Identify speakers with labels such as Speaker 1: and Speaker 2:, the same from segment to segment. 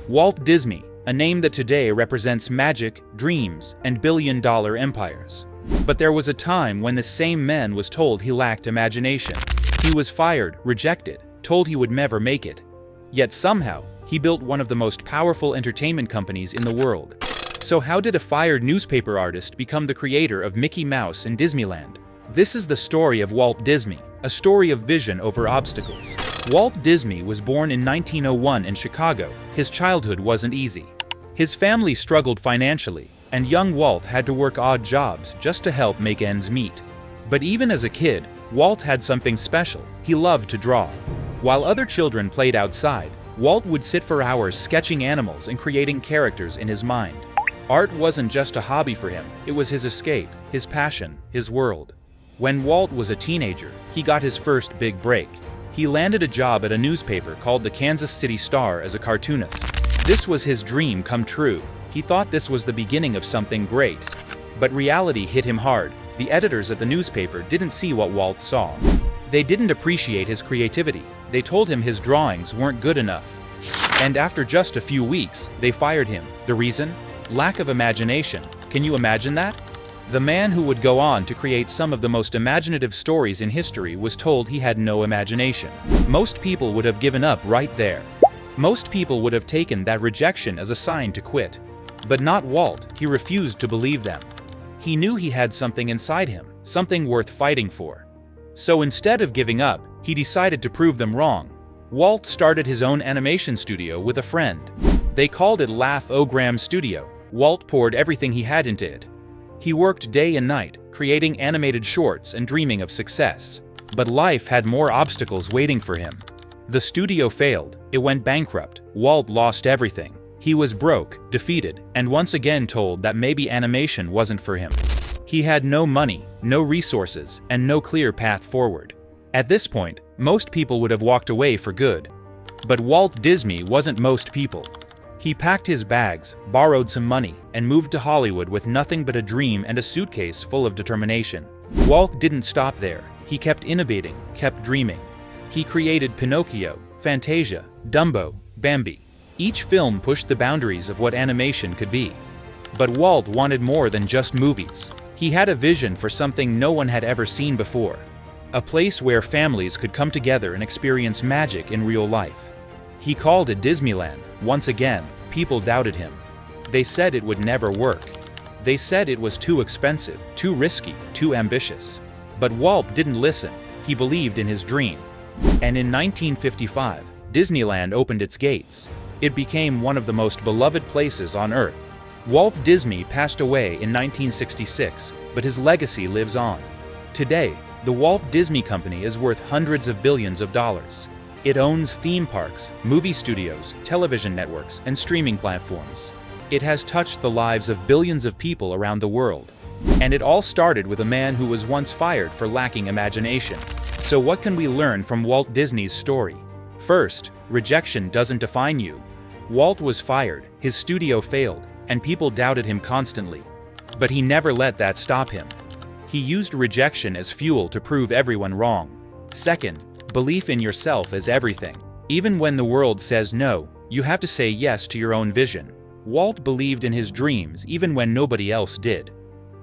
Speaker 1: Walt Disney, a name that today represents magic, dreams, and billion-dollar empires. But there was a time when this same man was told he lacked imagination. He was fired, rejected, told he would never make it. Yet somehow, he built one of the most powerful entertainment companies in the world. So how did a fired newspaper artist become the creator of Mickey Mouse and Disneyland? This is the story of Walt Disney, a story of vision over obstacles. Walt Disney was born in 1901 in Chicago. His childhood wasn't easy. His family struggled financially, and young Walt had to work odd jobs just to help make ends meet. But even as a kid, Walt had something special. He loved to draw. While other children played outside, Walt would sit for hours sketching animals and creating characters in his mind. Art wasn't just a hobby for him, it was his escape, his passion, his world. When Walt was a teenager, he got his first big break. He landed a job at a newspaper called the Kansas City Star as a cartoonist. This was his dream come true. He thought this was the beginning of something great. But reality hit him hard. The editors at the newspaper didn't see what Walt saw. They didn't appreciate his creativity. They told him his drawings weren't good enough. And after just a few weeks, they fired him. The reason? Lack of imagination. Can you imagine that? The man who would go on to create some of the most imaginative stories in history was told he had no imagination. Most people would have given up right there. Most people would have taken that rejection as a sign to quit. But not Walt. He refused to believe them. He knew he had something inside him, something worth fighting for. So instead of giving up, he decided to prove them wrong. Walt started his own animation studio with a friend. They called it Overcame Studio. Walt poured everything he had into it. He worked day and night, creating animated shorts and dreaming of success. But life had more obstacles waiting for him. The studio failed, it went bankrupt, Walt lost everything. He was broke, defeated, and once again told that maybe animation wasn't for him. He had no money, no resources, and no clear path forward. At this point, most people would have walked away for good. But Walt Disney wasn't most people. He packed his bags, borrowed some money, and moved to Hollywood with nothing but a dream and a suitcase full of determination. Walt didn't stop there. He kept innovating, kept dreaming. He created Pinocchio, Fantasia, Dumbo, Bambi. Each film pushed the boundaries of what animation could be. But Walt wanted more than just movies. He had a vision for something no one had ever seen before. A place where families could come together and experience magic in real life. He called it Disneyland. Once again, people doubted him. They said it would never work. They said it was too expensive, too risky, too ambitious. But Walt didn't listen. He believed in his dream. And in 1955, Disneyland opened its gates. It became one of the most beloved places on Earth. Walt Disney passed away in 1966, but his legacy lives on. Today, the Walt Disney Company is worth hundreds of billions of dollars. It owns theme parks, movie studios, television networks, and streaming platforms. It has touched the lives of billions of people around the world. And it all started with a man who was once fired for lacking imagination. So what can we learn from Walt Disney's story? First, rejection doesn't define you. Walt was fired, his studio failed, and people doubted him constantly. But he never let that stop him. He used rejection as fuel to prove everyone wrong. Second, belief in yourself is everything. Even when the world says no, you have to say yes to your own vision. Walt believed in his dreams even when nobody else did.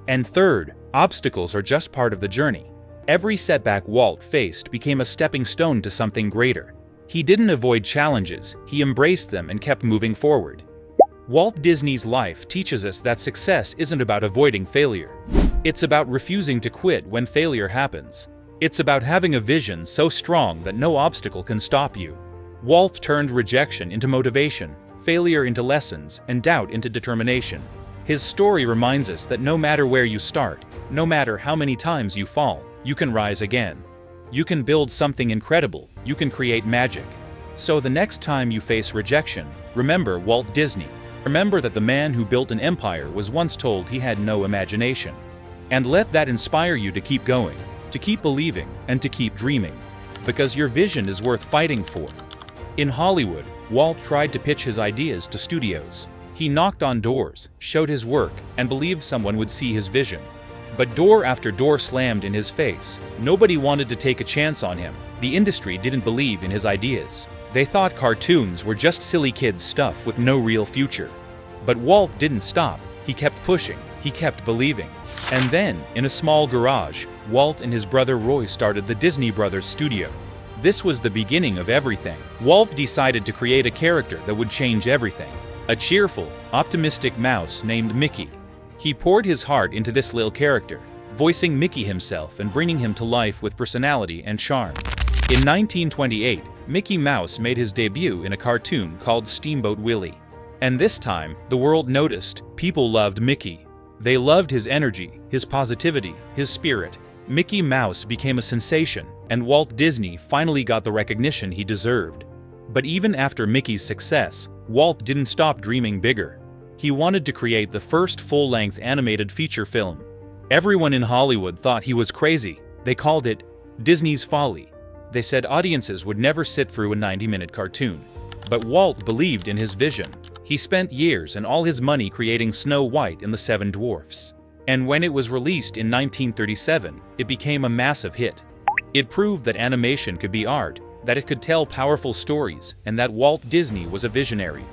Speaker 1: And third, obstacles are just part of the journey. Every setback Walt faced became a stepping stone to something greater. He didn't avoid challenges, he embraced them and kept moving forward. Walt Disney's life teaches us that success isn't about avoiding failure. It's about refusing to quit when failure happens. It's about having a vision so strong that no obstacle can stop you. Walt turned rejection into motivation, failure into lessons, and doubt into determination. His story reminds us that no matter where you start, no matter how many times you fall, you can rise again. You can build something incredible, you can create magic. So the next time you face rejection, remember Walt Disney. Remember that the man who built an empire was once told he had no imagination. And let that inspire you to keep going, to keep believing, and to keep dreaming. Because your vision is worth fighting for. In Hollywood, Walt tried to pitch his ideas to studios. He knocked on doors, showed his work, and believed someone would see his vision. But door after door slammed in his face. Nobody wanted to take a chance on him. The industry didn't believe in his ideas. They thought cartoons were just silly kids' stuff with no real future. But Walt didn't stop. He kept pushing. He kept believing. And then, in a small garage, Walt and his brother Roy started the Disney Brothers studio. This was the beginning of everything. Walt decided to create a character that would change everything. A cheerful, optimistic mouse named Mickey. He poured his heart into this little character, voicing Mickey himself and bringing him to life with personality and charm. In 1928, Mickey Mouse made his debut in a cartoon called Steamboat Willie. And this time, the world noticed. People loved Mickey. They loved his energy, his positivity, his spirit. Mickey Mouse became a sensation, and Walt Disney finally got the recognition he deserved. But even after Mickey's success, Walt didn't stop dreaming bigger. He wanted to create the first full-length animated feature film. Everyone in Hollywood thought he was crazy. They called it Disney's folly. They said audiences would never sit through a 90-minute cartoon. But Walt believed in his vision. He spent years and all his money creating Snow White and the Seven Dwarfs. And when it was released in 1937, it became a massive hit. It proved that animation could be art, that it could tell powerful stories, and that Walt Disney was a visionary.